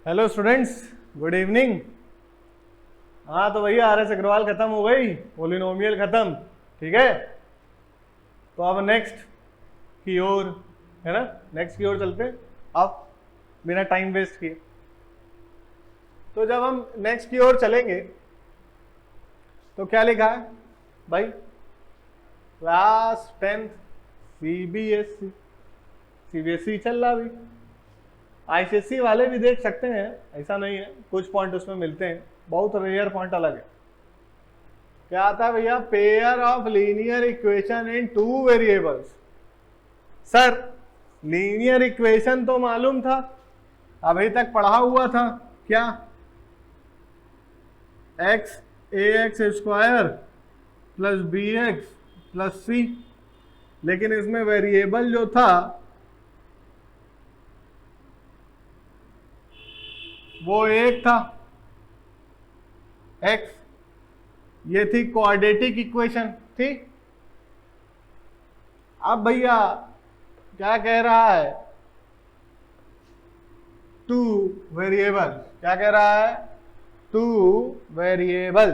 Hello students, good evening. हाँ तो भैया आर एस अग्रवाल खत्म हो गई, पोलिनोमियल खत्म, ठीक है। तो अब नेक्स्ट की ओर, है ना, नेक्स्ट की ओर चलते हैं अब बिना टाइम वेस्ट किए। तो जब हम नेक्स्ट की ओर चलेंगे तो क्या लिखा है भाई, क्लास 10th सीबीएसई, सीबीएसई चल रहा अभी। आईसीएसई वाले भी देख सकते हैं, ऐसा नहीं है, कुछ पॉइंट उसमें मिलते हैं, बहुत रेयर पॉइंट अलग है। क्या आता है भैया, pair of linear equation in two variables. Sir linear equation तो मालूम था, अभी तक पढ़ा हुआ था, क्या X A X square plus B X plus C, लेकिन इसमें वेरिएबल जो था वो एक था x, ये थी क्वाड्रेटिक इक्वेशन थी। अब भैया क्या कह रहा है, टू वेरिएबल, क्या कह रहा है, टू वेरिएबल।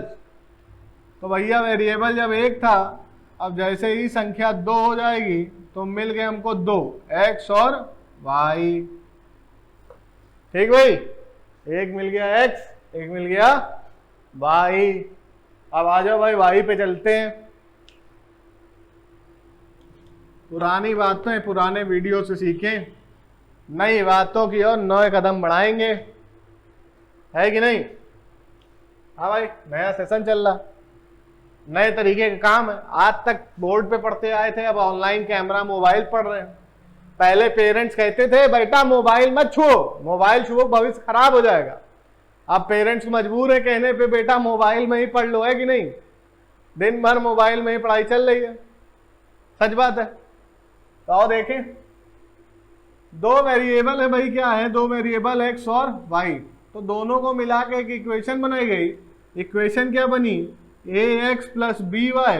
तो भैया वेरिएबल जब एक था, अब जैसे ही संख्या 2 हो जाएगी तो मिल गए हमको 2, x और y। ठीक भाई, एक मिल गया x, एक मिल गया y। अब आ जाओ भाई y पे चलते हैं। पुरानी बातें पुराने वीडियो से सीखें, नई बातों की ओर नए कदम बढ़ाएंगे, है कि नहीं। हाँ भाई, नया सेशन चल रहा, नए तरीके का काम है। आज तक बोर्ड पे पढ़ते आए थे, अब ऑनलाइन कैमरा मोबाइल पढ़ रहे हैं। पहले पेरेंट्स कहते थे बेटा मोबाइल मत छुओ, मोबाइल छुओ भविष्य खराब हो जाएगा। अब पेरेंट्स मजबूर है कहने पे बेटा मोबाइल में ही पढ़ लो, है कि नहीं। दिन भर मोबाइल में ही पढ़ाई चल रही है, सच बात है। तो आओ देखें, दो वेरिएबल है भाई, क्या है, दो वेरिएबल एक्स और वाई, तो दोनों को मिला के एक इक्वेशन बनाई गई। इक्वेशन क्या बनी, A X plus B Y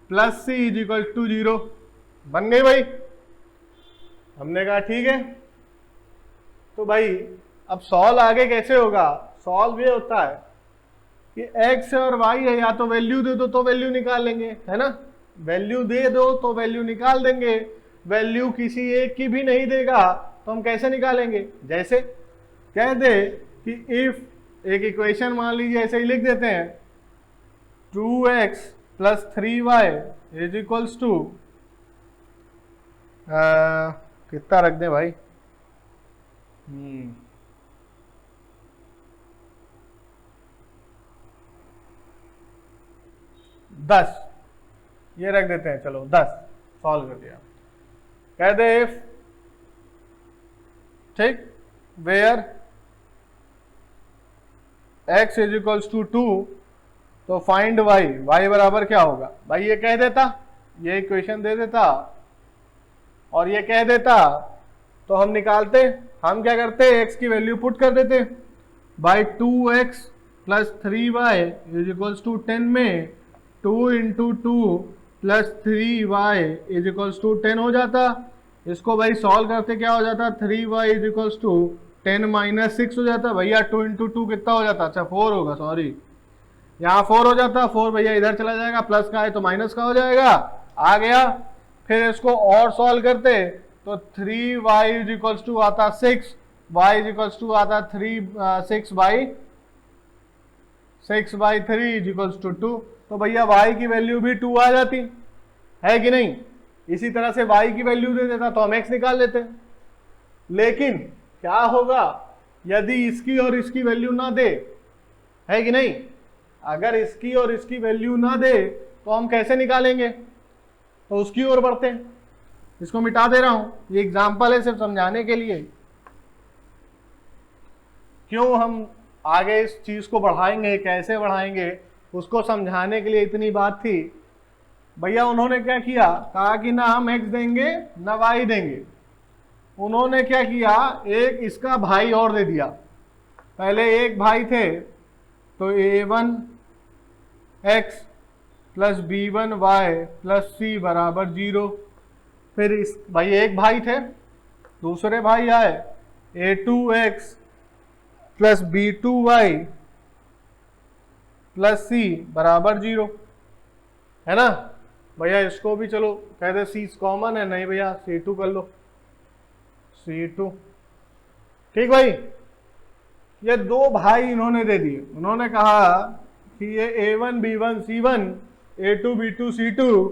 plus C is equal to 0 बन गई भाई। हमने कहा ठीक है। तो भाई अब सॉल्व आगे कैसे होगा, सॉल्व ये होता है कि x और y है, या तो वैल्यू दे दो तो वैल्यू निकाल लेंगे, है ना, वैल्यू दे दो तो वैल्यू निकाल देंगे। वैल्यू किसी एक की भी नहीं देगा तो हम कैसे निकालेंगे, जैसे कह दे कि इफ एक इक्वेशन मान लीजिए ऐसे ही लिख देते हैं, 2x plus 3y is equals to, कितना रख दें भाई, 10 ये रख देते हैं, चलो 10 सॉल्व कर दिया। कह दे इफ, ठीक, where x is equals to 2, तो फाइंड y, y बराबर क्या होगा भाई, ये कह देता, ये इक्वेशन दे देता और ये कह देता, तो हम निकालते, हम क्या करते, x की वैल्यू पुट कर देते by 2x plus 3y is equals to 10 में 2 into 2 plus 3y is equals to 10 हो जाता। इसको भाई सॉल्व करते क्या हो जाता, 3y is equals to 10 minus 6 हो जाता भैया। 2 इंटू 2 कितना हो जाता, अच्छा 4 होगा, सॉरी यहाँ 4 हो जाता, 4 भैया इधर चला जाएगा, प्लस का है तो माइनस का हो जाएगा, आ गया। फिर इसको और सॉल्व करते तो 3y इज इक्वल्स टू आता 6, y इज इक्वल्स टू आता 6 बाई 3 इज इक्वल्स टू 2, तो भैया y की वैल्यू भी 2 आ जाती, है कि नहीं। इसी तरह से y की वैल्यू दे देता तो हम x निकाल लेते। लेकिन क्या होगा यदि इसकी और इसकी वैल्यू ना दे, है कि नहीं। अगर इसकी और इसकी वैल्यू ना दे तो हम कैसे निकालेंगे, तो उसकी ओर बढ़ते हैं। इसको मिटा दे रहा हूं, ये एग्जाम्पल है सिर्फ समझाने के लिए। क्यों हम आगे इस चीज को बढ़ाएंगे, कैसे बढ़ाएंगे, उसको समझाने के लिए इतनी बात थी। भैया उन्होंने क्या किया, कहा कि ना हम x देंगे ना y देंगे। उन्होंने क्या किया, एक इसका भाई और दे दिया। पहले एक भाई थे तो a1 x plus b1 y plus c बराबर 0। फिर इस भाई एक भाई थे, दूसरे भाई आए a2 x plus b2y plus सी बराबर 0, है ना भैया। इसको भी चलो कह दे सी कॉमन है, नहीं भैया C2 कर लो, C2। ठीक भाई, ये दो भाई इन्होंने दे दिए, उन्होंने कहा कि ये A1 B1 C1 A2 B2 C2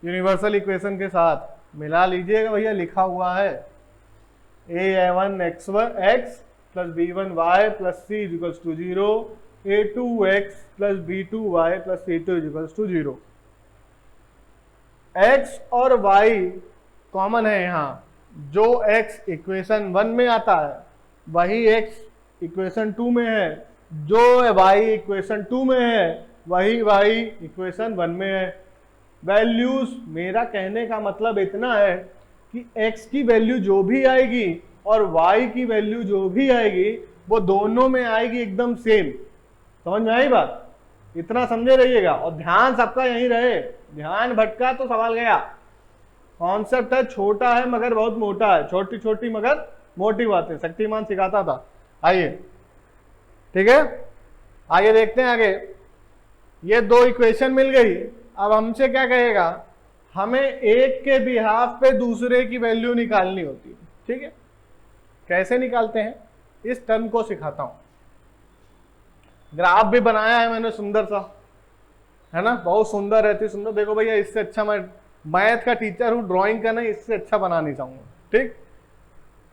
universal equation के साथ मिला लीजिएगा भैया, लिखा हुआ है A1 x plus B1 y plus C equals to 0, A2x plus B2 y plus C2 equals to 0। x और y कॉमन है यहाँ, जो x इक्वेशन 1 में आता है वही x इक्वेशन 2 में है, जो y इक्वेशन 2 में है वही y इक्वेशन 1 में है। वैल्यूज, मेरा कहने का मतलब इतना है कि x की वैल्यू जो भी आएगी और y की वैल्यू जो भी आएगी वो दोनों में आएगी एकदम सेम। समझ में आई बात? इतना समझे रहिएगा और ध्यान सबका यहीं रहे, ध्यान भटका तो सवाल गया। कॉन्सेप्ट है छोटा है मगर बहुत मोटा है, छोटी छोटी मगर मोटी बातें, शक्तिमान सिखाता था। आइए, ठीक है, आगे देखते हैं आगे। ये दो इक्वेशन मिल गई, अब हमसे क्या कहेगा, हमें एक के बिहाफ पे दूसरे की वैल्यू निकालनी होती है। ठीक है, कैसे निकालते हैं इस टर्म को सिखाता हूं। ग्राफ भी बनाया है मैंने सुंदर सा, है ना, बहुत सुंदर रहती, सुंदर। देखो भैया, इससे अच्छा मैं मैथ का टीचर हूं, ड्राइंग का नहीं, इससे अच्छा बना नहीं चाहूंगा। ठीक,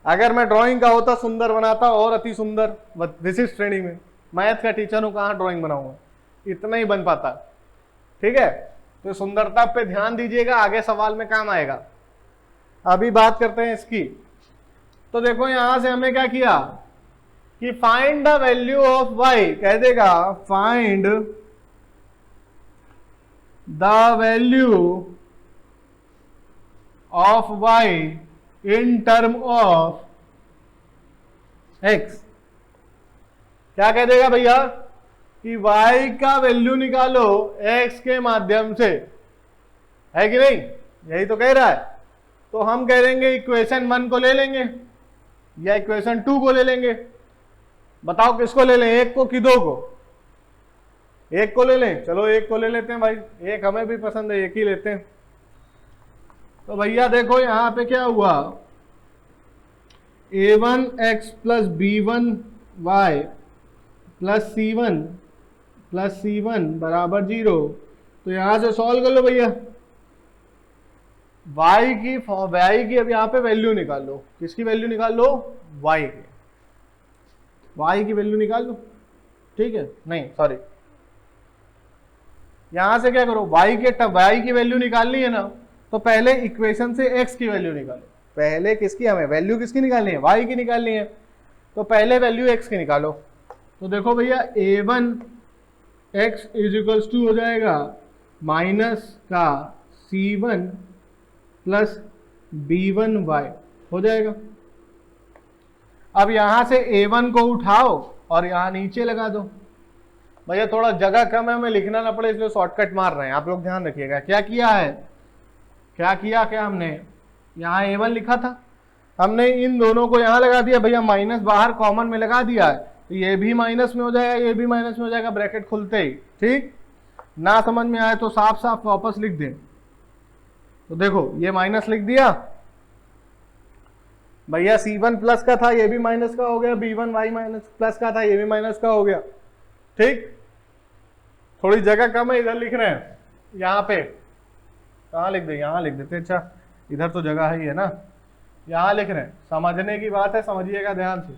अगर मैं ड्राइंग का होता सुंदर बनाता और अति सुंदर विशिष्ट श्रेणी में। मैथ का टीचर हूं, कहाँ ड्राइंग बनाऊंगा, इतना ही बन पाता। ठीक है, तो सुंदरता पे ध्यान दीजिएगा, आगे सवाल में काम आएगा। अभी बात करते हैं इसकी। तो देखो यहां से हमें क्या किया कि find the value of y, कह देगा find the value of y in term of x। क्या कह देगा भैया कि y का वैल्यू निकालो x के माध्यम से, है कि नहीं, यही तो कह रहा है। तो हम कह देंगे इक्वेशन 1 को ले लेंगे या इक्वेशन 2 को ले लेंगे। बताओ किसको ले लें, एक को कि दो को? एक को ले लें, चलो एक को ले लेते हैं भाई, एक हमें भी पसंद है, एक ही लेते हैं। तो भैया देखो यहां पे क्या हुआ, a1x plus b1y plus c1 बराबर 0। तो यहां से सॉल्व कर लो भैया, y की अब यहां पे वैल्यू निकाल लो। किसकी वैल्यू निकाल लो? y की वैल्यू निकाल लो। ठीक है, नहीं सॉरी, यहां से क्या करो, y की वैल्यू निकालनी है ना, तो पहले इक्वेशन से x की वैल्यू निकालो। पहले किसकी, हमें वैल्यू किसकी निकालनी है? y की निकालनी है। तो पहले वैल्यू x की निकालो। तो देखो भैया a1x इज इक्वल्स टू हो जाएगा माइनस का c1 प्लस b1y हो जाएगा। अब यहां से a1 को उठाओ और यहां नीचे लगा दो। भैया थोड़ा जगह कम है, हमें लिखना ना पड़े इसलिए शॉर्टकट मार रहे हैं, आप लोग ध्यान रखिएगा। क्या किया है, क्या हमने यहाँ a1 लिखा था, हमने इन दोनों को यहाँ लगा दिया भैया, माइनस बाहर कॉमन में लगा दिया है, तो ये भी माइनस में हो जाएगा, ये भी माइनस में हो जाएगा, ब्रैकेट खुलते ही। ठीक, ना समझ में आए तो साफ साफ वापस लिख दें। तो देखो ये माइनस लिख दिया भैया, c1 प्लस का था ये भी माइनस का हो गया, b1y माइनस प्लस का था ये भी माइनस का हो गया। ठीक, थोड़ी जगह कम है, इधर लिख रहे हैं, यहाँ पे कहाँ लिख दे, यहाँ लिख देते। अच्छा इधर तो जगह है ही है ना, यहाँ लिख रहे हैं, समझने की बात है, समझिएगा ध्यान से।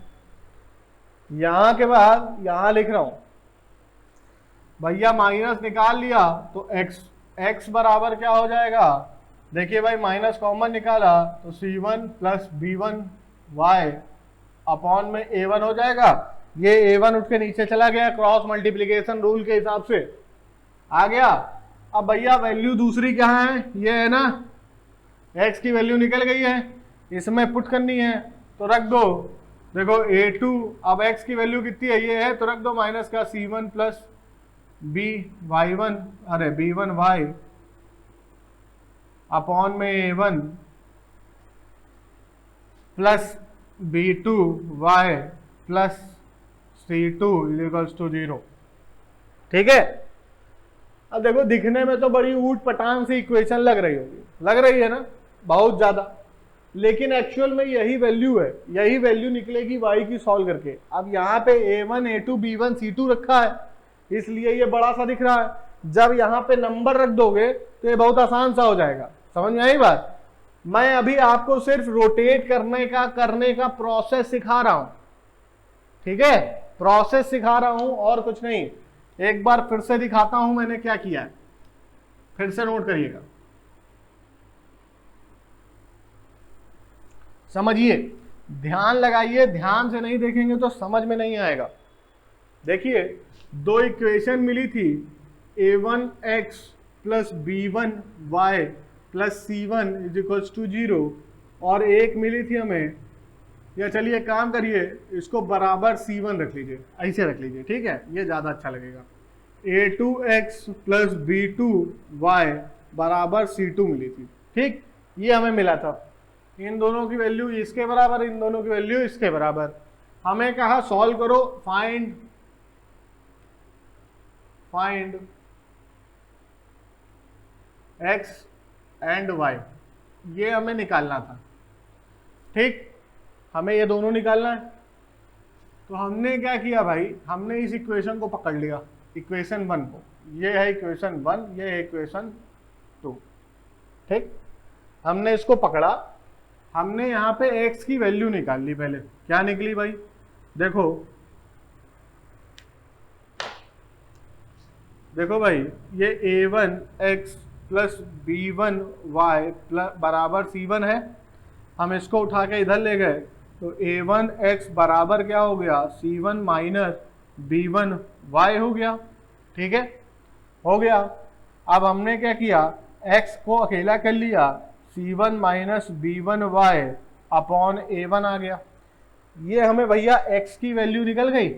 यहाँ के बाद यहाँ लिख रहा हूं भैया, माइनस निकाल लिया तो x बराबर क्या हो जाएगा, देखिए भाई माइनस कॉमन निकाला तो c1 प्लस b1y अपॉन में a1 हो जाएगा। ये a1 उठ के नीचे चला गया, क्रॉस मल्टीप्लीकेशन रूल के हिसाब से आ गया। अब भैया वैल्यू दूसरी कहाँ है, ये है ना, x की वैल्यू निकल गई है, इसमें पुट करनी है तो रख दो। देखो a2, अब x की वैल्यू कितनी है, ये है, तो रख दो माइनस का c1 प्लस b1y अपॉन में a1 plus b2y plus C2 equals to 0। ठीक है, अब देखो दिखने में तो बड़ी ऊट पटांग सी इक्वेशन लग रही होगी, लग रही है ना बहुत ज्यादा, लेकिन एक्चुअल में यही वैल्यू है, यही वैल्यू निकलेगी y की सॉल्व करके। अब यहाँ पे a1 a2 b1 c2 रखा है इसलिए ये बड़ा सा दिख रहा है। जब यहाँ पे नंबर रख दोगे तो ये बहुत आसान सा हो जाएगा। समझ में आई बात? मैं अभी आपको सिर्फ रोटेट करने का प्रोसेस सिखा रहा हूं। ठीक है, प्रोसेस सिखा रहा हूं और कुछ नहीं। एक बार फिर से दिखाता हूं मैंने क्या किया है, फिर से नोट करिएगा, समझिए, ध्यान लगाइए, ध्यान से नहीं देखेंगे तो समझ में नहीं आएगा। देखिए, दो इक्वेशन मिली थी, a1x plus b1y plus c1 is equals to 0, और एक मिली थी हमें, या चलिए काम करिए, इसको बराबर c1 रख लीजिए, ऐसे रख लीजिए, ठीक है, ये ज़्यादा अच्छा लगेगा। a2x प्लस b2y बराबर c2 मिली थी, ठीक, ये हमें मिला था। इन दोनों की वैल्यू इसके बराबर, इन दोनों की वैल्यू इसके बराबर। हमें कहा सॉल्व करो, फाइंड x एंड y, ये हमें निकालना था। ठीक, हमें ये दोनों निकालना है। तो हमने क्या किया भाई, हमने इस इक्वेशन को पकड़ लिया, इक्वेशन 1 को, ये है इक्वेशन 1, ये है इक्वेशन 2। ठीक, हमने इसको पकड़ा, हमने यहाँ पे x की वैल्यू निकाल ली। पहले क्या निकली भाई, देखो देखो भाई, ये a1x प्लस b1y बराबर c1 है। हम इसको उठा के इधर ले गए तो a1x बराबर क्या हो गया, c1 माइनस b1y हो गया। ठीक है, हो गया। अब हमने क्या किया, x को अकेला कर लिया, c1 minus b1y upon a1 आ गया। ये हमें भैया x की वैल्यू निकल गई।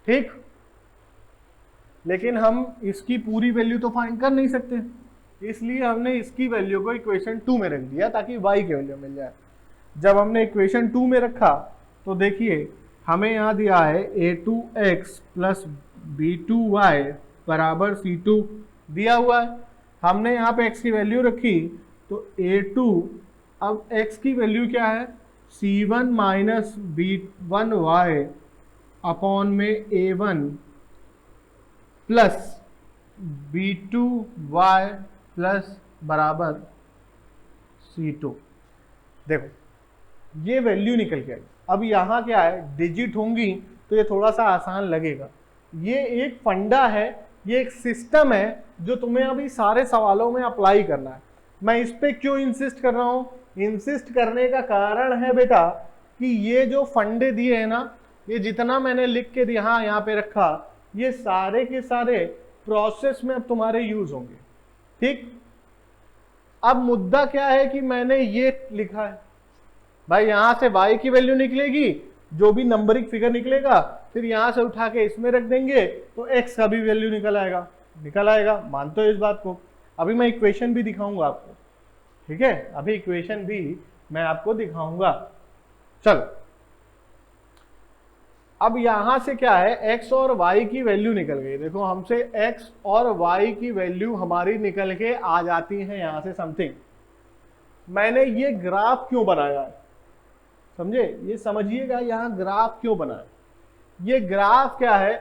ठीक, लेकिन हम इसकी पूरी वैल्यू तो फाइंड कर नहीं सकते, इसलिए हमने इसकी वैल्यू को इक्वेशन 2 में रख दिया ताकि y की वैल्यू मिल जाए। जब हमने इक्वेशन 2 में रखा तो देखिए हमें यहाँ दिया है a2x प्लस b2y बराबर c2 दिया हुआ है। हमने यहाँ पे x की वैल्यू रखी तो a2, अब x की वैल्यू क्या है, c1 माइनस b1y अपॉन में a1 प्लस b2y प्लस बराबर c2। देखो ये वैल्यू निकल के आई। अब यहाँ क्या है, डिजिट होंगी तो ये थोड़ा सा आसान लगेगा। ये एक फंडा है, ये एक सिस्टम है जो तुम्हें अभी सारे सवालों में अप्लाई करना है। मैं इस पे क्यों इंसिस्ट कर रहा हूँ, इंसिस्ट करने का कारण है बेटा कि ये जो फंडे दिए हैं ना, ये जितना मैंने लिख के यहाँ पे रखा, ये सारे के सारे प्रोसेस में अब तुम्हारे यूज होंगे। ठीक, अब मुद्दा क्या है कि मैंने ये लिखा है भाई, यहां से y की वैल्यू निकलेगी, जो भी नंबरिंग फिगर निकलेगा फिर यहां से उठा के इसमें रख देंगे तो x का भी वैल्यू निकल आएगा। मानते हो इस बात को? अभी मैं इक्वेशन भी दिखाऊंगा आपको, ठीक है, अभी इक्वेशन भी मैं आपको दिखाऊंगा। चलो, अब यहां से क्या है, x और y की वैल्यू निकल गई। देखो हमसे x और y की वैल्यू हमारी निकल के आ जाती है यहां से समथिंग। मैंने ये ग्राफ क्यों बनाया है, समझे, ये समझिएगा, यहाँ ग्राफ क्यों बनाया। ये ग्राफ क्या है,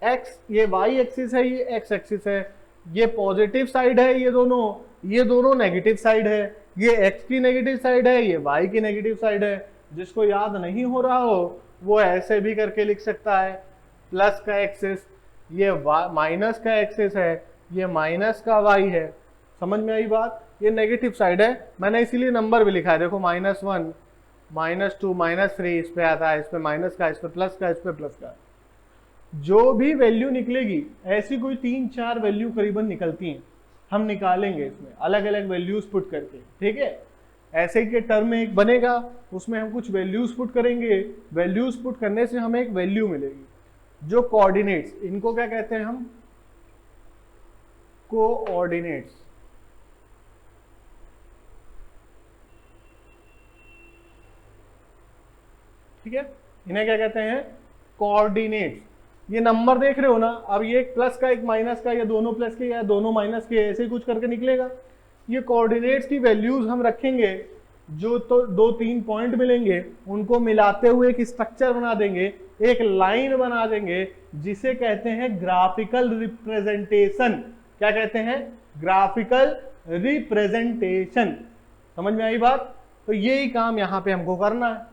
x, ये y एक्सिस है, ये x एक्सिस है, ये पॉजिटिव साइड है, ये दोनों नेगेटिव साइड है, ये x की नेगेटिव साइड है, ये y की नेगेटिव साइड है। जिसको याद नहीं हो रहा हो वो ऐसे भी करके लिख सकता है, प्लस का एक्सिस, ये माइनस का एक्सिस है, ये माइनस का y है। समझ में आई बात? ये नेगेटिव साइड है, मैंने इसीलिए नंबर भी लिखा है। देखो -1, -2, -3 इस पे आता है, इस पे माइनस का, इस पे प्लस का, इस पे प्लस का। जो भी वैल्यू निकलेगी, ऐसी कोई 3-4 वैल्यू करीबन निकलती हैं, हम निकालेंगे इसमें अलग अलग वैल्यूज पुट करके। ठीक है, ऐसे के टर्म में एक बनेगा, उसमें हम कुछ वैल्यूज पुट करेंगे, वैल्यूज पुट करने से हमें एक वैल्यू मिलेगी। जो कोऑर्डिनेट्स, इनको क्या कहते हैं हम, कोऑर्डिनेट्स। ठीक है, इन्हें क्या कहते हैं, कोऑर्डिनेट्स। ये नंबर देख रहे हो ना, अब ये एक प्लस का एक माइनस का, या दोनों प्लस के या दोनों माइनस के, ऐसे कुछ करके निकलेगा। ये कोऑर्डिनेट्स की वैल्यूज हम रखेंगे, जो तो 2-3 पॉइंट मिलेंगे उनको मिलाते हुए एक स्ट्रक्चर बना देंगे, एक लाइन बना देंगे, जिसे कहते हैं ग्राफिकल रिप्रेजेंटेशन। क्या कहते हैं? Graphical representation. समझ में आई बात? तो यही काम यहां पे हमको करना है।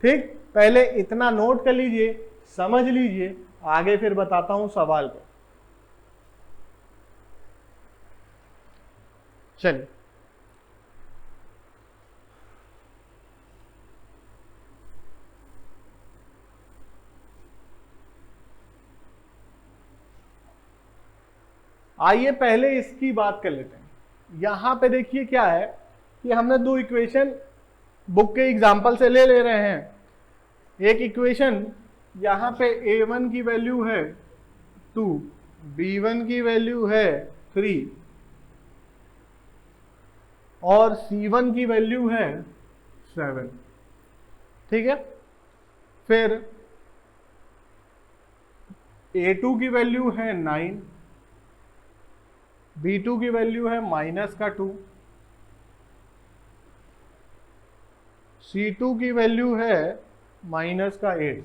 ठीक, पहले इतना नोट कर लीजिए, समझ लीजिए, आगे फिर बताता हूं सवाल को। चलिए, आइए पहले इसकी बात कर लेते हैं। यहां पे देखिए क्या है कि हमने दो इक्वेशन बुक के एग्जाम्पल से ले रहे हैं। एक इक्वेशन यहां पे a1 की वैल्यू है 2, b1 की वैल्यू है 3 और c1 की वैल्यू है 7। ठीक है, फिर a2 की वैल्यू है 9, b2 की वैल्यू है -2, c2 की वैल्यू है -8।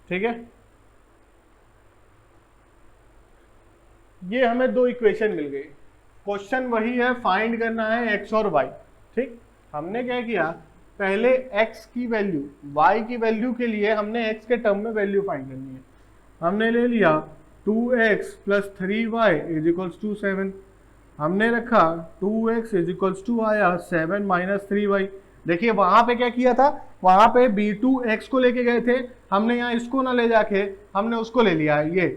ठीक है, ये हमें दो इक्वेशन मिल गई। क्वेश्चन वही है, फाइंड करना है x और y। ठीक, हमने क्या किया, पहले x की वैल्यू, y की वैल्यू के लिए हमने x के टर्म में वैल्यू फाइंड करनी है। हमने ले लिया 2x + 3y = 7। हमने रखा 2x = आया 7 - 3y। देखिए वहां पे क्या किया था, वहां पे b2x को लेके गए थे, हमने यहाँ इसको ना ले जाके हमने उसको ले लिया है, ये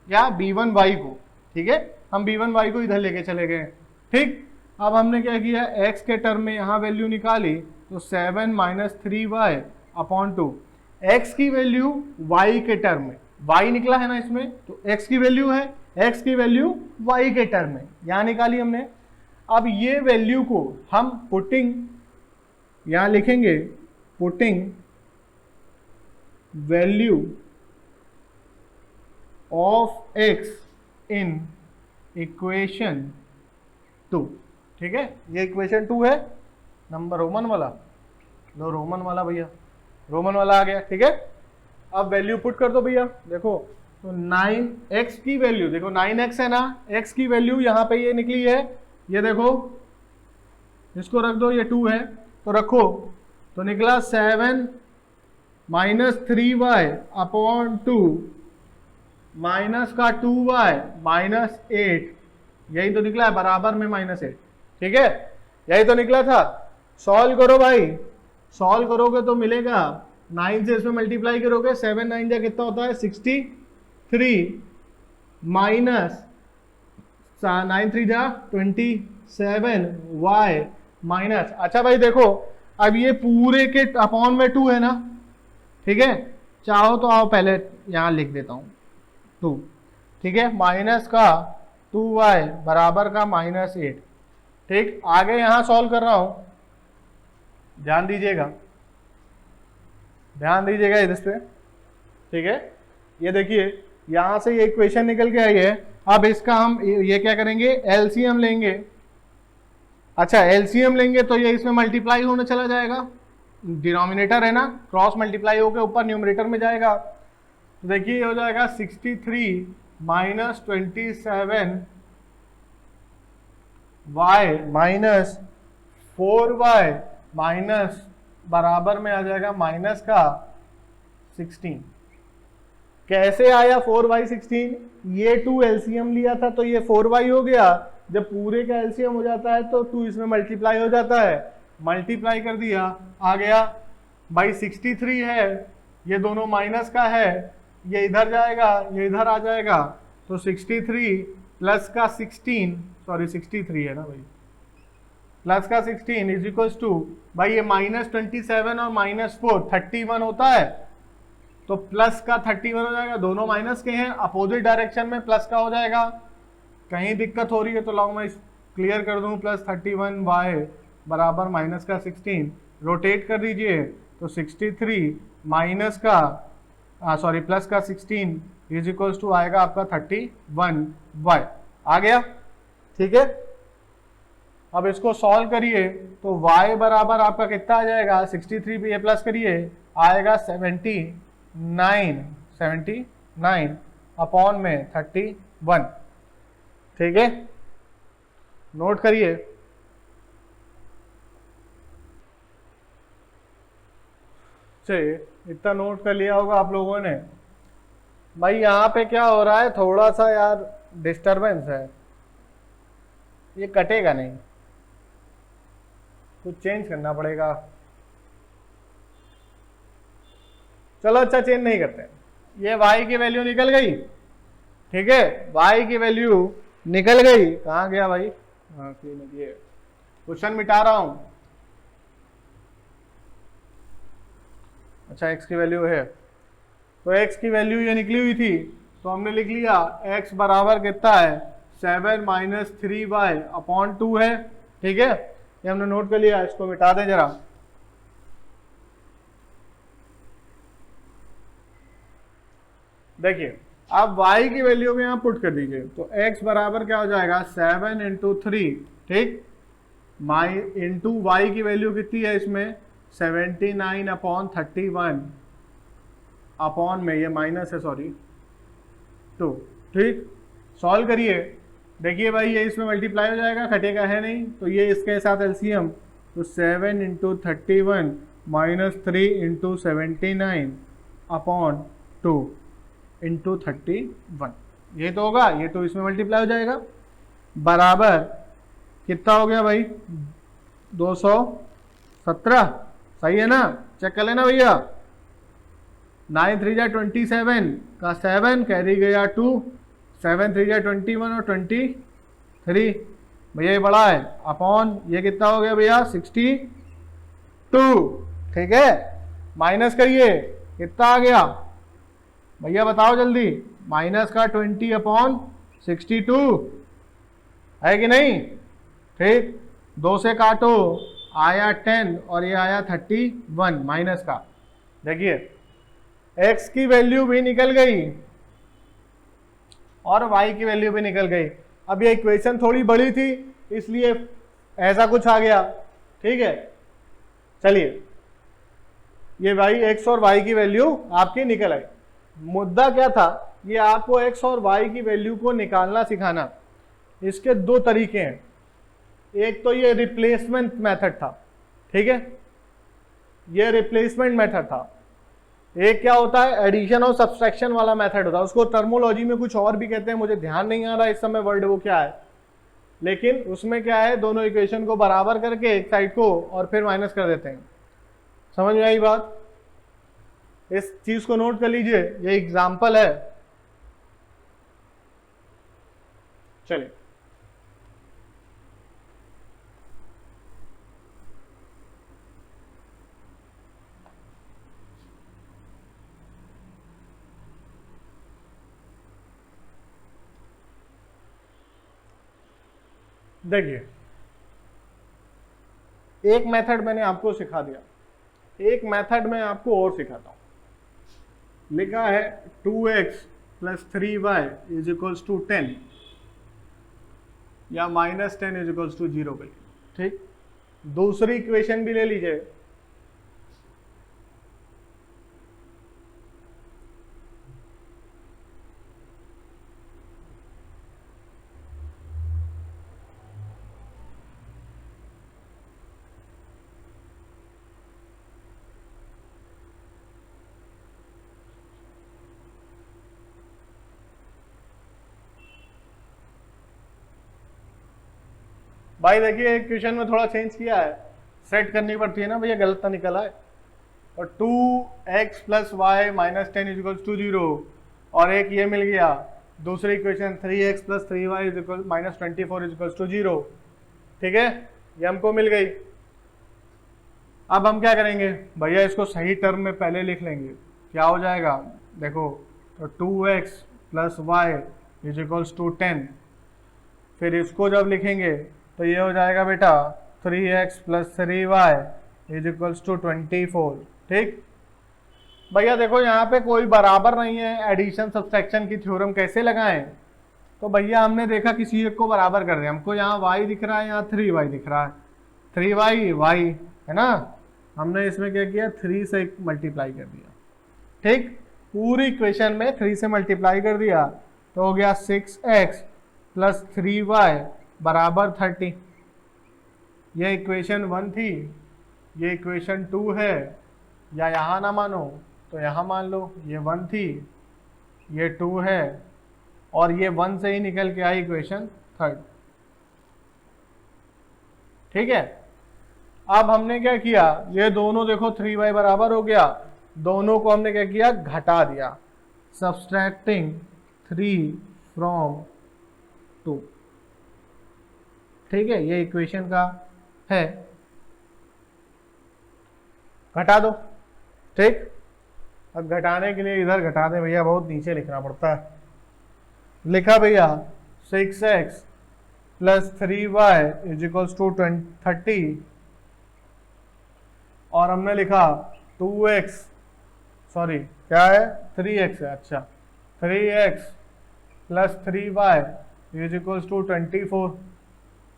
क्या, b1y को। ठीक है, हम b1y को इधर लेके चले गए। ठीक, अब हमने क्या किया, x के टर्म में यहाँ वैल्यू निकाली, तो 7 - 3y/2। x की वैल्यू y के टर्म में, y निकला है ना इसमें, तो x की वैल्यू है, x की वैल्यू y के टर्म में यहाँ निकाली हमने। अब ये वैल्यू को हम पुटिंग, यहाँ लिखेंगे putting value of x in equation 2। ठीक है, ये इक्वेशन 2 है, नंबर रोमन वाला, लो रोमन वाला भैया, रोमन वाला आ गया। ठीक है, अब वैल्यू पुट कर दो भैया। देखो तो 9x की वैल्यू, देखो 9x है ना, x की वैल्यू यहाँ पे ये निकली है, ये देखो, इसको रख दो, ये 2 है तो रखो, तो निकला 7 - 3y/2 -2y -8, यही तो निकला है, बराबर में -8। ठीक है, यही तो निकला था। सॉल्व करो भाई, सॉल्व करोगे तो मिलेगा, 9 से इसमें मल्टीप्लाई करोगे, 7 9 जा कितना होता है, 63 माइनस 9 3 जा 27y माइनस। अच्छा भाई देखो, अब ये पूरे के अपॉन में 2 है ना। ठीक है, चाहो तो आओ पहले यहाँ लिख देता हूँ 2। ठीक है, माइनस का 2y बराबर का -8। ठीक, आगे यहाँ सॉल्व कर रहा हूँ, ध्यान दीजिएगा, ध्यान दीजिएगा इस पे। ठीक है, ये देखिए यहाँ से ये इक्वेशन निकल के आई है। अब इसका हम ये क्या करेंगे, एलसीएम लेंगे। अच्छा, एलसीएम लेंगे तो ये इसमें मल्टीप्लाई होने चला जाएगा, डिनोमिनेटर है ना, क्रॉस मल्टीप्लाई होकर ऊपर न्यूमरेटर में जाएगा। तो देखिए ये हो जाएगा 63 - 27y माइनस 4y माइनस बराबर में आ जाएगा -16। कैसे आया 4y16? ये 2 एलसीएम लिया था तो ये 4y हो गया। जब पूरे का एलसीएम हो जाता है तो 2 इसमें मल्टीप्लाई हो जाता है, मल्टीप्लाई कर दिया, आ गया भाई 63 है, ये दोनों माइनस का है, ये इधर जाएगा, ये इधर आ जाएगा, तो 63 प्लस का 16, सॉरी 63 है ना भाई, प्लस का 16 इज इक्वल्स टू, भाई ये -27 और -4 31 होता है, तो प्लस का 31 हो जाएगा। दोनों माइनस के हैं, अपोजिट डायरेक्शन में प्लस का हो जाएगा। कहीं दिक्कत हो रही है तो लाओ मैं क्लियर कर दूं, +31y बराबर माइनस का 16, रोटेट कर दीजिए तो 63 माइनस का सॉरी प्लस का 16 इज इक्वल्स टू आएगा आपका 31y। आ गया, ठीक है। अब इसको सॉल्व करिए तो y बराबर आपका कितना आ जाएगा, 63 पे ये प्लस करिए आएगा 79 अपॉन में 31, ठीक है। नोट करिए, चलिए इतना नोट कर लिया होगा आप लोगों ने। भाई यहाँ पे क्या हो रहा है, थोड़ा सा यार डिस्टरबेंस है, ये कटेगा नहीं, कुछ चेंज करना पड़ेगा। चलो अच्छा चेंज नहीं करते, ये y की वैल्यू निकल गई, ठीक है। y की वैल्यू निकल गई, कहाँ गया भाई, हाँ ये क्वेश्चन मिटा रहा हूं। अच्छा x की वैल्यू है, तो x की वैल्यू ये निकली हुई थी, तो हमने लिख लिया x बराबर कितना है 7 माइनस 3y अपॉन 2 है, ठीक है। ये हमने नोट कर लिया, इसको मिटा दें जरा। देखिए आप y की वैल्यू में यहां पुट कर दीजिए, तो x बराबर क्या हो जाएगा 7 इंटू 3, ठीक, माई इंटू वाई की वैल्यू कितनी है इसमें 79 अपॉन 31 अपॉन में ये माइनस है सॉरी 2, ठीक। सॉल्व करिए, देखिए भाई ये इसमें मल्टीप्लाई हो जाएगा, घटेगा है नहीं, तो ये इसके साथ एलसीएम, तो 7 into 31 minus 3 into 79 upon 2 into 31, ये तो होगा, ये तो इसमें मल्टीप्लाई हो जाएगा, बराबर कितना हो गया भाई 217, सही है ना, चेक कर लेना भैया। 9 3 जा 27 का 7 कैरी गया 2, 7 3 जा 21 और 23 भैया ये बड़ा है, अपॉन ये कितना हो गया भैया 62, ठीक है। माइनस करिए कितना आ गया भैया बताओ जल्दी, माइनस का 20 अपॉन 62 है कि नहीं, ठीक। 2 से काटो आया 10 और ये आया 31 माइनस का। देखिए x की वैल्यू भी निकल गई और y की वैल्यू भी निकल गई। अब ये इक्वेशन थोड़ी बड़ी थी इसलिए ऐसा कुछ आ गया, ठीक है। चलिए ये भाई x और y की वैल्यू आपकी निकल आई। मुद्दा क्या था, ये आपको x और y की वैल्यू को निकालना सिखाना। इसके दो तरीके हैं, एक तो ये रिप्लेसमेंट मेथड था, ठीक है, ये रिप्लेसमेंट मेथड था। एक क्या होता है एडिशन और सब्सट्रैक्शन वाला मेथड होता है, उसको टर्मोलॉजी में कुछ और भी कहते हैं, मुझे ध्यान नहीं आ रहा इस समय वर्ड वो क्या है, लेकिन उसमें क्या है दोनों इक्वेशन को बराबर करके एक साइड को और फिर माइनस कर देते हैं। समझ में आई बात, इस चीज को नोट कर लीजिए, ये एग्जाम्पल है। चलिए देखिए एक मेथड मैंने आपको सिखा दिया, एक मेथड मैं आपको और सिखाता हूं। लिखा है 2x plus 3y is equals to 10 या माइनस 10 इज इक्वल्स टू 0 के लिए, ठीक। दूसरी इक्वेशन भी ले लीजिए, भाई देखिए एक क्वेश्चन में थोड़ा चेंज किया है, सेट करनी पड़ती है ना भैया, गलत तो निकला है। और 2x plus Y minus 10 is equals to 0 और एक ये मिल गया दूसरी equation 3x plus 3y is equal minus 24 is equals to 0, ठीक है, ये हमको मिल गई। अब हम क्या करेंगे भैया, इसको सही टर्म में पहले लिख लेंगे, क्या हो जाएगा देखो, तो 2x plus Y is equals to 10, फिर इसको जब लिखेंगे तो ये हो जाएगा बेटा 3x plus 3y is equals to 24। ठीक भैया देखो यहाँ पे कोई बराबर नहीं है, एडिशन सब्सट्रैक्शन की थ्योरम कैसे लगाएं? तो भैया हमने देखा किसी एक को बराबर कर दिया, हमको यहाँ y दिख रहा है, यहाँ 3y दिख रहा है, 3y y है ना, हमने इसमें क्या किया 3 से मल्टीप्लाई कर दिया। ठीक पूरी इक्वेशन में 3 से मल्टीप्लाई कर दिया तो हो गया 6x प्लस 3y बराबर 30। ये इक्वेशन 1 थी, ये इक्वेशन 2 है, या यहाँ ना मानो तो यहाँ मान लो, ये 1 थी, ये 2 है, और ये 1 से ही निकल के आई इक्वेशन 3। ठीक है, अब हमने क्या किया, ये दोनों देखो 3y बराबर हो गया, दोनों को हमने क्या किया घटा दिया, सब्सट्रैक्टिंग 3 फ्रॉम 2। ठीक है, ये इक्वेशन का है, घटा दो। ठीक अब घटाने के लिए इधर घटा दें भैया, बहुत नीचे लिखना पड़ता है। लिखा भैया 6x plus 3y is equals to 30, और हमने लिखा 2x, सॉरी क्या है 3x है, अच्छा 3x plus 3y is equals to 24।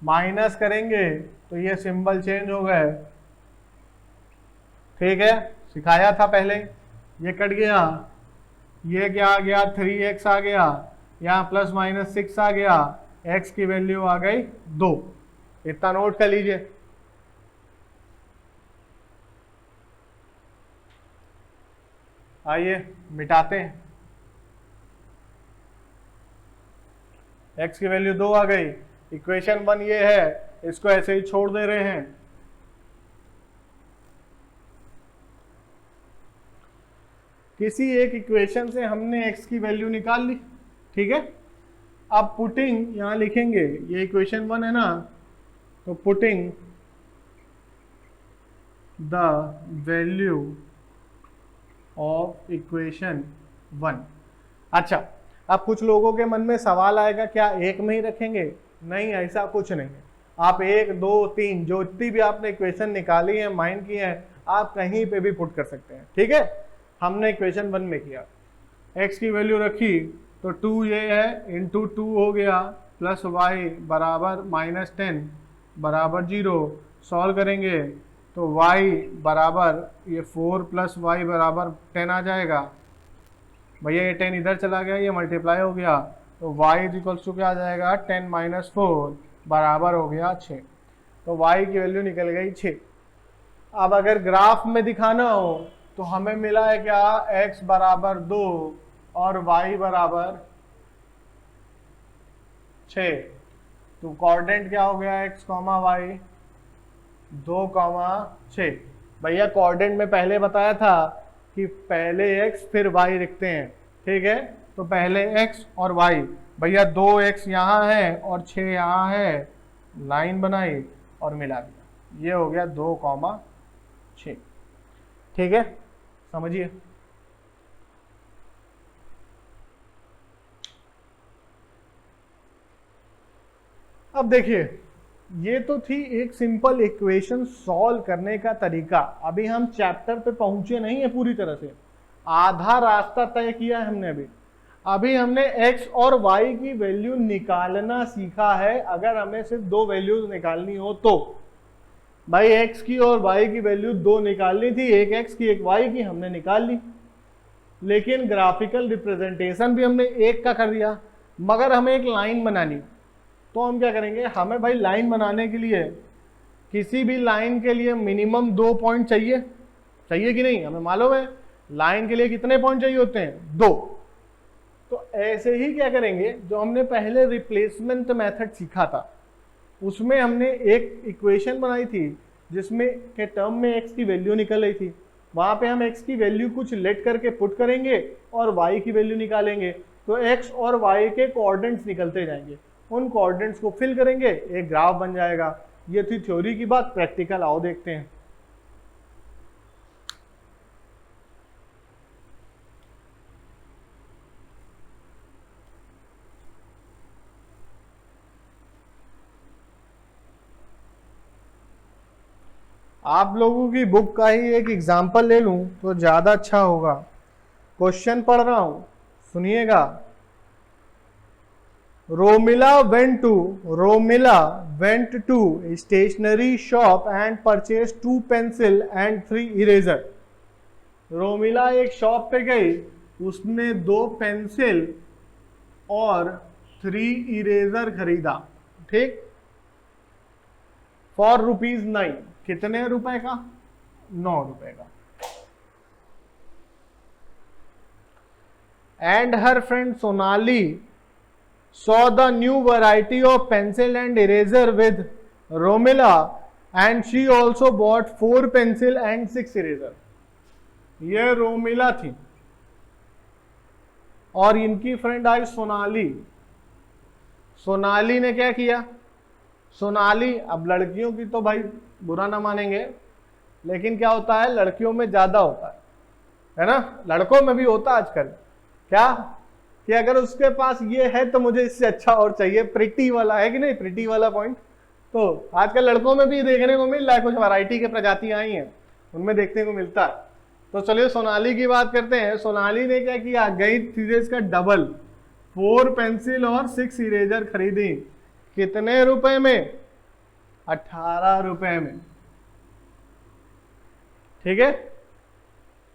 Minus करेंगे तो ये सिंबल चेंज हो गए। ठीक है, सिखाया था पहले, ये कट गया, ये क्या आ गया 3x आ गया, यहाँ प्लस माइनस 6 आ गया, x की वैल्यू आ गई 2। इतना नोट कर लीजिए। आइए मिटाते हैं, x की वैल्यू 2 आ गई, इक्वेशन 1 ये है, इसको ऐसे ही छोड़ दे रहे हैं। किसी एक इक्वेशन से हमने x की वैल्यू निकाल ली। ठीक है, अब पुटिंग यहां लिखेंगे, ये इक्वेशन 1 है ना, तो putting the value of equation 1। अच्छा, अब कुछ लोगों के मन में सवाल आएगा क्या एक में ही रखेंगे? नहीं, ऐसा कुछ नहीं है। आप 1 2 3 जो इतनी भी आपने इक्वेशन निकाली है, माइंड की है, आप कहीं पे भी पुट कर सकते हैं। ठीक है, हमने इक्वेशन 1 में किया, x की वैल्यू रखी तो 2 ये है इंटू 2 हो गया, प्लस y बराबर -10 बराबर 0। सॉल्व करेंगे तो y बराबर ये 4 प्लस वाई बराबर 10 आ जाएगा। भैया ये 10 इधर चला गया, ये मल्टीप्लाई हो गया, तो y इज इक्वल्स टू क्या आ जाएगा 10 माइनस 4 बराबर हो गया 6। तो y की वैल्यू निकल गई 6। अब अगर ग्राफ में दिखाना हो तो हमें मिला है क्या, x बराबर 2 और y बराबर 6। तो कोऑर्डिनेट क्या हो गया x, y 2, 6। भैया कोऑर्डिनेट में पहले बताया था कि पहले x फिर y लिखते हैं। ठीक है, तो पहले x और y, भैया 2x यहाँ है और 6 यहाँ है, लाइन बनाई और मिला दिया, ये हो गया 2, 6। ठीक है, समझिए। अब देखिए, ये तो थी एक सिंपल इक्वेशन सॉल्व करने का तरीका। अभी हम चैप्टर पे पहुंचे नहीं है पूरी तरह से, आधा रास्ता तय किया है हमने। अभी हमने x और y की वैल्यू निकालना सीखा है। अगर हमें सिर्फ 2 वैल्यूज निकालनी हो तो भाई x की और y की वैल्यू 2 निकालनी थी, एक x की एक y की, हमने निकाल ली। लेकिन ग्राफिकल रिप्रेजेंटेशन भी हमने एक का कर दिया। मगर हमें एक लाइन बनानी, तो हम क्या करेंगे, हमें भाई लाइन बनाने के लिए किसी भी लाइन के लिए मिनिमम 2 पॉइंट चाहिए, चाहिए कि नहीं? हमें मालूम है लाइन के लिए कितने पॉइंट चाहिए होते हैं, 2। तो ऐसे ही क्या करेंगे, जो हमने पहले रिप्लेसमेंट मेथड सीखा था उसमें हमने एक इक्वेशन बनाई थी जिसमें के टर्म में x की वैल्यू निकल रही थी। वहां पे हम x की वैल्यू कुछ लेट करके पुट करेंगे और y की वैल्यू निकालेंगे, तो x और y के कोऑर्डिनेट्स निकलते जाएंगे, उन कोऑर्डिनेट्स को फिल करेंगे, एक ग्राफ बन जाएगा। ये थी थ्योरी की बात, प्रैक्टिकल आओ देखते हैं। आप लोगों की बुक का ही एक एग्जाम्पल ले लूं तो ज़्यादा अच्छा होगा। क्वेश्चन पढ़ रहा हूं, सुनिएगा। Romila went to a stationery shop and purchased 2 pencil and 3 eraser. Romila एक शॉप पे गई, उसने 2 पेंसिल और 3 इरेजर खरीदा, ठीक, फॉर ₹9। कितने रुपए का? 9 रुपए का। And her friend Sonali saw the new variety of pencil and eraser with Romila and she also bought 4 pencil and 6 eraser. ये रोमिला थी और इनकी फ्रेंड आई सोनाली। सोनाली ने क्या किया? सोनाली, अब लड़कियों की तो भाई बुरा ना मानेंगे, लेकिन क्या होता है, लड़कियों में ज्यादा होता है ना, लड़कों में भी होता आजकल, क्या कि अगर उसके पास ये है तो मुझे इससे अच्छा और चाहिए, प्रिटी वाला, है कि नहीं, प्रिटी वाला पॉइंट। तो आजकल लड़कों में भी देखने को मिल रहा है, कुछ वैरायटी के प्रजातियां आई हैं, उनमें देखने को मिलता है। तो चलिए सोनाली की बात करते हैं। सोनाली ने क्या किया, गई सीधे इसका डबल, 4 पेंसिल और 6 इरेजर खरीदी। कितने रुपए में? 18 रुपए में, ठीक है।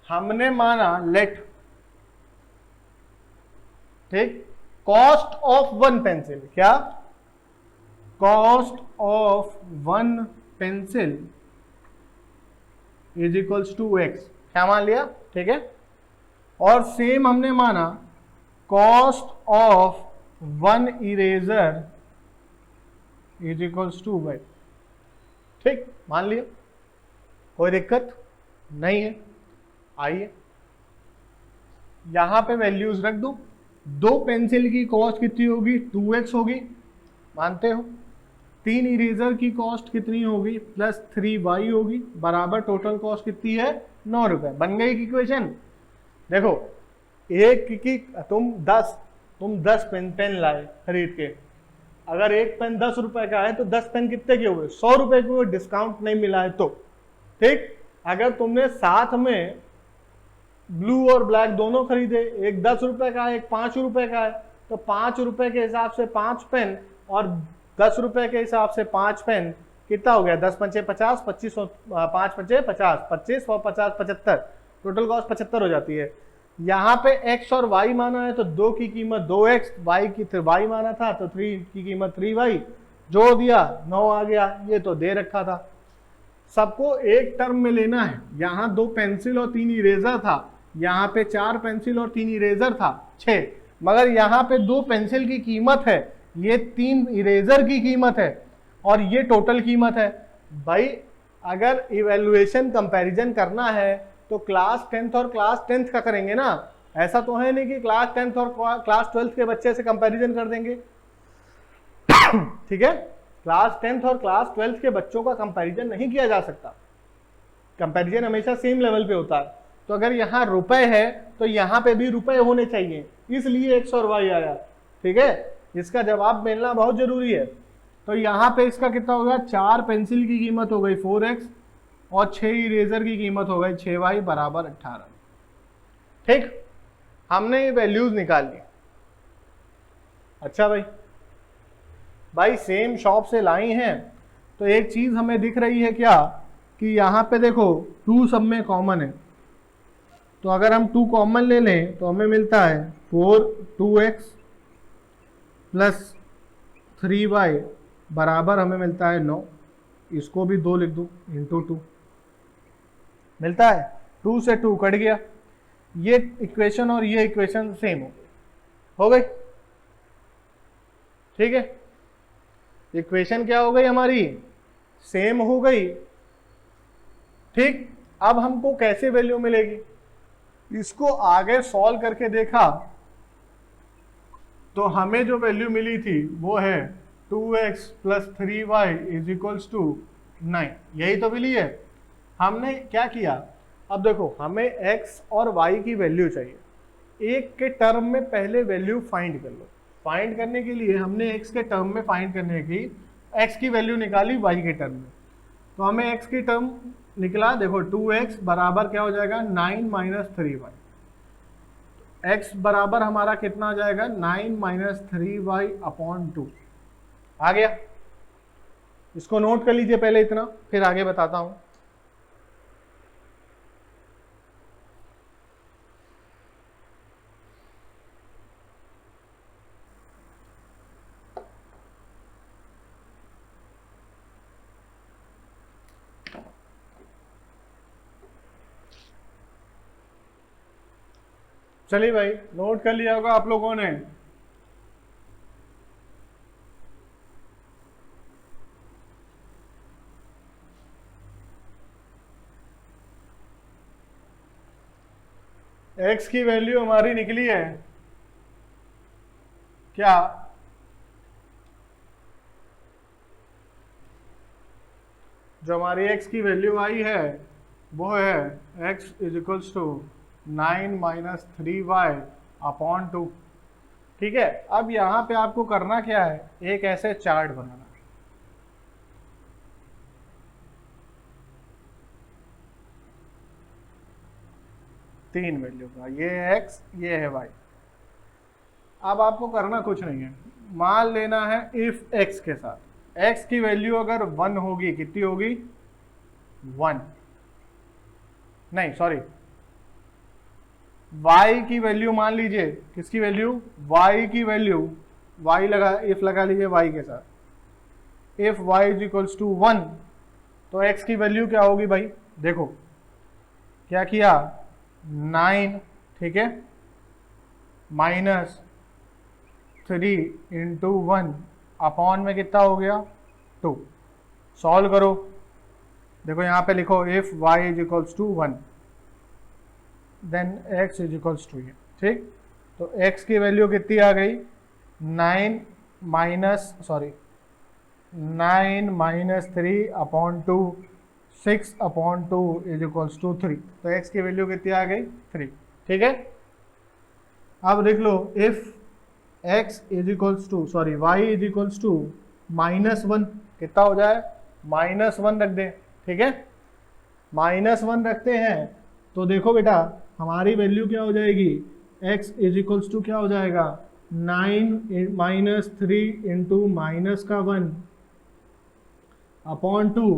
हमने माना लेट, ठीक, कॉस्ट ऑफ 1 पेंसिल, क्या, cost of 1 pencil is equals to x, क्या मान लिया, ठीक है। और सेम हमने माना cost of 1 eraser is equals to y, ठीक, मान लिया, कोई दिक्कत नहीं है। आइए यहां पे वैल्यूज रख दो। 2 पेंसिल की कॉस्ट कितनी होगी? 2x होगी, मानते हो। 3 इरेजर की कॉस्ट कितनी होगी? प्लस 3y होगी, बराबर टोटल कॉस्ट कितनी है? 9 रुपए। बन गई इक्वेशन। देखो, एक की तुम 10 पेन लाए खरीद के, अगर एक पेन 10 रुपए का है तो 10 पेन कितने के हुए? 100 रुपए के हुए, डिस्काउंट नहीं मिला है तो, ठीक। अगर तुमने साथ में ब्लू और ब्लैक दोनों खरीदे, एक 10 रुपए का है, एक 5 रुपए का है, तो 5 रुपए के हिसाब से 5 पेन और 10 रुपए के हिसाब से 5 पेन, कितना हो गया? 10 पंचे 50, 25 5 पंचे 50, 25 और 50 75, टोटल कॉस्ट 75 हो जाती है। यहाँ पे x और y माना है तो 2 की कीमत 2x, y माना था तो 3 की कीमत 3y, जोड़ दिया 9 आ गया। ये तो दे रखा था, सबको एक टर्म में लेना है। यहाँ 2 पेंसिल और 3 इरेजर था, यहाँ पे 4 पेंसिल और 3 इरेजर था, 6, मगर यहाँ पे 2 पेंसिल की कीमत है, ये 3 इरेजर की कीमत है और ये टोटल कीमत है। भाई अगर इवेल्युएशन कंपैरिजन करना है तो क्लास 10th और क्लास 10th का करेंगे ना, ऐसा तो है नहीं कि क्लास 10th और क्लास 12th के बच्चे से कंपैरिजन कर देंगे, ठीक है। क्लास 10th और क्लास 12th के बच्चों का कंपैरिजन नहीं किया जा सकता, कंपैरिजन हमेशा सेम लेवल पे होता है। तो अगर यहाँ रुपए है तो यहाँ पे भी रुपए होने चाहिए, इसलिए x और y आया, ठीक है। इसका जवाब मिलना बहुत जरूरी है। तो यहाँ पे इसका कितना होगा? 4 पेंसिल की कीमत हो गई 4x और 6 इरेजर की कीमत हो गई 6y बराबर 18, ठीक। हमने ये वैल्यूज निकाल ली। अच्छा भाई सेम शॉप से लाई हैं तो एक चीज हमें दिख रही है क्या, कि यहाँ पे देखो 2 सब में कॉमन है, तो अगर हम 2 कॉमन ले लें तो हमें मिलता है 2x प्लस 3y बराबर हमें मिलता है 9। इसको भी 2 लिख दूं, इंटू 2 मिलता है, 2 से 2 कट गया, ये इक्वेशन और ये इक्वेशन सेम हो गई, ठीक है। इक्वेशन क्या हो गई हमारी? सेम हो गई, ठीक। अब हमको कैसे वैल्यू मिलेगी? इसको आगे सॉल्व करके देखा तो हमें जो वैल्यू मिली थी वो है 2x plus 3y is equals to 9, यही तो मिली है। हमने क्या किया, अब देखो हमें x और y की वैल्यू चाहिए, एक के टर्म में पहले वैल्यू फाइंड कर लो। फाइंड करने के लिए हमने x के टर्म में फाइंड करने की x की वैल्यू निकाली y के टर्म में, तो हमें x की टर्म निकला, देखो 2x बराबर क्या हो जाएगा 9 माइनस 3y। x बराबर हमारा कितना आ जाएगा 9 माइनस 3y अपॉन 2। आ गया, इसको नोट कर लीजिए पहले इतना, फिर आगे बताता हूं। चलिए भाई, नोट कर लिया होगा आप लोगों ने। x की वैल्यू हमारी निकली है क्या, जो हमारी x की वैल्यू आई है वो है x is equals to 9 minus 3y upon 2। ठीक है, अब यहां पे आपको करना क्या है, एक ऐसे चार्ट बनाना। तीन वैल्यू का, ये है x, ये है y। अब आपको करना कुछ नहीं है, मान लेना है इफ x के साथ x की वैल्यू अगर 1 होगी, कितनी होगी 1, नहीं सॉरी y की वैल्यू मान लीजिए, किसकी वैल्यू y की वैल्यू, y लगा, इफ लगा लीजिए y के साथ, if y is equals to 1 तो x की वैल्यू क्या होगी भाई, देखो क्या किया 9, ठीक है, माइनस 3 इंटू 1 अपॉन में कितना हो गया 2। सॉल्व करो, देखो यहाँ पे लिखो if y is equals to 1 then x is equals to ये, ठीक। तो x की वैल्यू कितनी आ गई 9 minus 3 upon 2, 6 upon 2 is equals to 3। तो x की वैल्यू कितनी आ गई 3, ठीक है। अब देख लो if x is equals to sorry y is equals to -1, कितना हो जाए -1 रख दें, ठीक है, -1 रखते हैं तो देखो बेटा हमारी वैल्यू क्या हो जाएगी, x इज इक्वल्स टू क्या हो जाएगा 9 माइनस 3 इंटू माइनस का 1 अपॉन 2।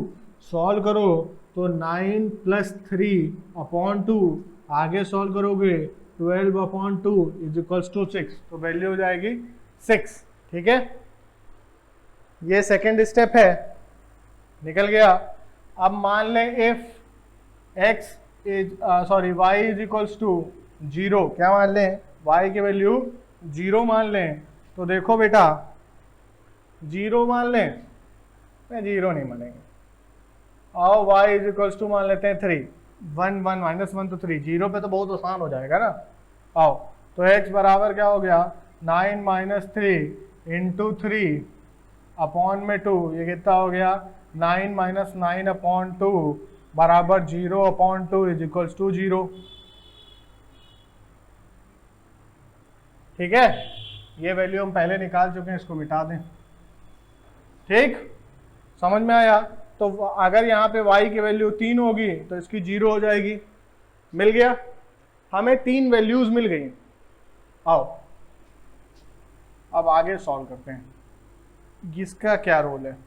सॉल्व करो तो 9 प्लस 3 अपॉन 2, आगे सॉल्व करोगे 12 अपॉन 2 इज इक्वल्स टू 6, तो वैल्यू हो जाएगी 6, ठीक है। ये सेकेंड स्टेप है, निकल गया। अब मान लें if x is sorry y is equals to 0, क्या मान लें y की वैल्यू 0 मान लें, तो देखो बेटा 0 मान लें, नहीं 0 नहीं मानेंगे, और y इज इक्वल्स टू मान लेते हैं 3, 1 1 माइनस 1 तो 3, 0 पे तो बहुत आसान हो जाएगा ना। आओ तो x बराबर क्या हो गया 9 माइनस 3 इंटू 3 अपॉन में 2, ये कितना हो गया 9 माइनस 9 अपॉन 2 बराबर 0 अपॉन 2 इज इक्वल्स टू 0, ठीक है। ये वैल्यू हम पहले निकाल चुके हैं, इसको मिटा दें, ठीक, समझ में आया। तो अगर यहाँ पे y की वैल्यू 3 होगी तो इसकी 0 हो जाएगी, मिल गया, हमें 3 वैल्यूज मिल गई। आओ अब आगे सॉल्व करते हैं, इसका क्या रोल है,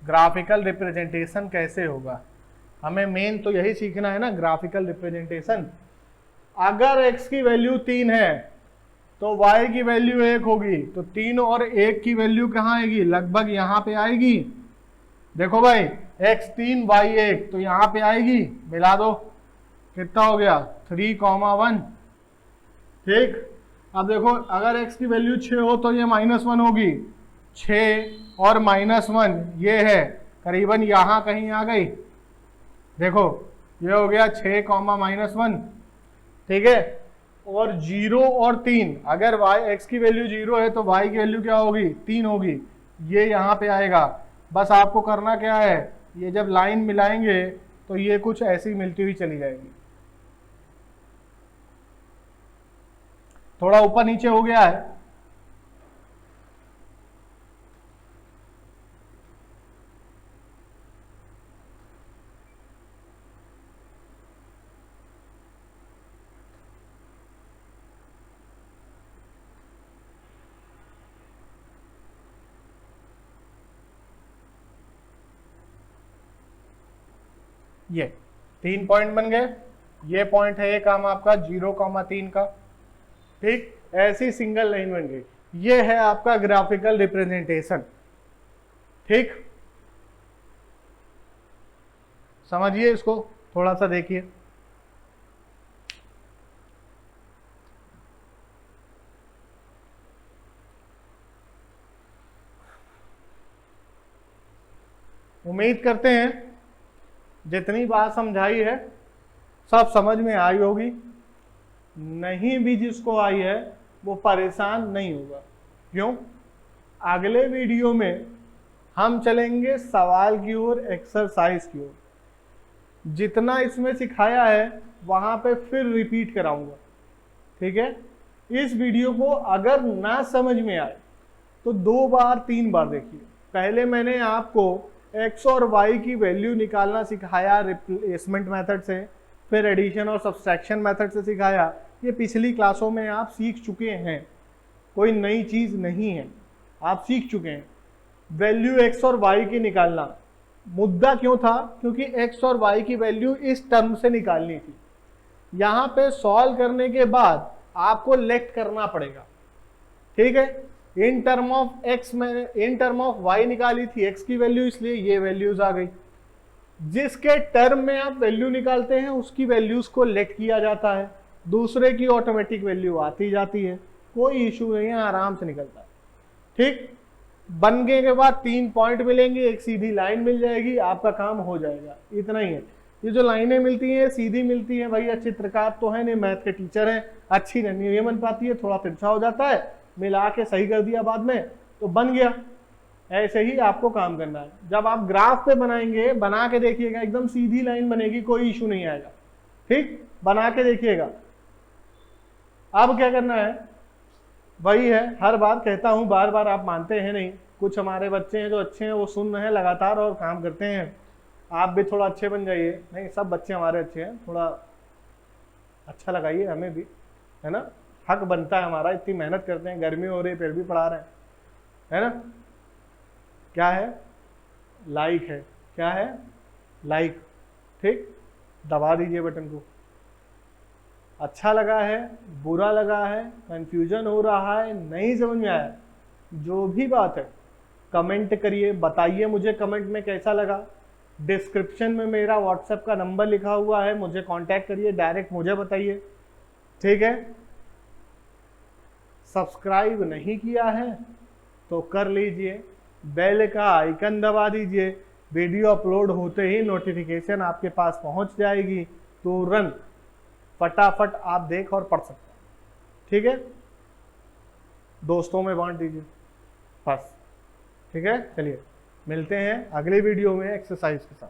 ग्राफिकल रिप्रेजेंटेशन कैसे होगा, हमें मेन तो यही सीखना है ना, ग्राफिकल रिप्रेजेंटेशन। अगर x की वैल्यू 3 है तो y की वैल्यू 1 होगी, तो 3 और 1 की वैल्यू कहाँ आएगी, लगभग यहाँ पे आएगी। देखो भाई x 3 y 1, तो यहाँ पे आएगी, मिला दो, कितना हो गया 3,1, ठीक। अब देखो अगर x की वैल्यू 6 हो तो ये -1 होगी, 6 और -1 ये है, करीबन यहाँ कहीं आ गई, देखो ये हो गया 6, -1, ठीक है। और 0 और 3, अगर x की वैल्यू 0 है तो y की वैल्यू क्या होगी 3 होगी, ये यहाँ पे आएगा। बस आपको करना क्या है, ये जब लाइन मिलाएंगे तो ये कुछ ऐसी मिलती हुई चली जाएगी। थोड़ा ऊपर नीचे हो गया है, ये 3 पॉइंट बन गए। ये पॉइंट है ये काम आपका 0,3 का, ठीक। ऐसी सिंगल लाइन बन गई। ये है आपका ग्राफिकल रिप्रेजेंटेशन, ठीक। समझिए इसको, थोड़ा सा देखिए। उम्मीद करते हैं जितनी बात समझाई है सब समझ में आई होगी। नहीं भी जिसको आई है वो परेशान नहीं होगा। क्यों? अगले वीडियो में हम चलेंगे सवाल की ओर, एक्सरसाइज की ओर। जितना इसमें सिखाया है वहां पे फिर रिपीट कराऊंगा, ठीक है। इस वीडियो को अगर ना समझ में आए तो 2 बार 3 बार देखिए। पहले मैंने आपको x और y की वैल्यू निकालना सिखाया रिप्लेसमेंट मेथड से, फिर एडिशन और सब्सट्रैक्शन मेथड से सिखाया। ये पिछली क्लासों में आप सीख चुके हैं, कोई नई चीज नहीं है, आप सीख चुके हैं। वैल्यू x और y की निकालना मुद्दा क्यों था? क्योंकि x और y की वैल्यू इस टर्म से निकालनी थी। यहाँ पे सॉल्व करने के बाद आपको लेट करना पड़ेगा, ठीक है। इन टर्म ऑफ x में, इन टर्म ऑफ y निकाली थी x की वैल्यू, इसलिए ये वैल्यूज आ गई। जिसके टर्म में आप वैल्यू निकालते हैं उसकी वैल्यूज को लेट किया जाता है, दूसरे की ऑटोमेटिक वैल्यू आती जाती है, कोई इशू नहीं है, आराम से निकलता है, ठीक। बनने के बाद 3 पॉइंट मिलेंगे, एक सीधी लाइन मिल जाएगी, आपका काम हो जाएगा। इतना ही है। ये जो लाइनें मिलती हैं सीधी मिलती हैं, भैया चित्रकार तो है नहीं, मैथ के टीचर हैं, अच्छी नहीं बन पाती है, थोड़ा तिरछा हो जाता है, मिला के सही कर दिया बाद में तो बन गया। ऐसे ही आपको काम करना है। जब आप ग्राफ पे बनाएंगे, बना के देखिएगा, एकदम सीधी लाइन बनेगी, कोई इशू नहीं आएगा, ठीक। बना के देखिएगा। अब क्या करना है वही है, हर बार कहता हूं, बार बार आप मानते हैं नहीं। कुछ हमारे बच्चे हैं जो अच्छे हैं, वो सुन रहे हैं लगातार और काम करते हैं। आप भी थोड़ा अच्छे बन जाइए। नहीं, सब बच्चे हमारे अच्छे हैं, थोड़ा अच्छा लगाइए हमें भी, है ना। हक बनता है हमारा, इतनी मेहनत करते हैं, गर्मी हो रही है फिर भी पढ़ा रहे हैं, है ना। क्या है? लाइक है। क्या है? लाइक, ठीक। दबा दीजिए बटन को। अच्छा लगा है, बुरा लगा है, कंफ्यूजन हो रहा है, नहीं समझ में आया, जो भी बात है कमेंट करिए, बताइए मुझे कमेंट में कैसा लगा। डिस्क्रिप्शन में मेरा व्हाट्सएप का नंबर लिखा हुआ है, मुझे कांटेक्ट करिए, डायरेक्ट मुझे बताइए, ठीक है। सब्सक्राइब नहीं किया है तो कर लीजिए, बेल का आइकन दबा दीजिए, वीडियो अपलोड होते ही नोटिफिकेशन आपके पास पहुंच जाएगी, तुरंत फटाफट आप देख और पढ़ सकते हैं, ठीक है। दोस्तों में बांट दीजिए बस, ठीक है। चलिए मिलते हैं अगले वीडियो में एक्सरसाइज के साथ।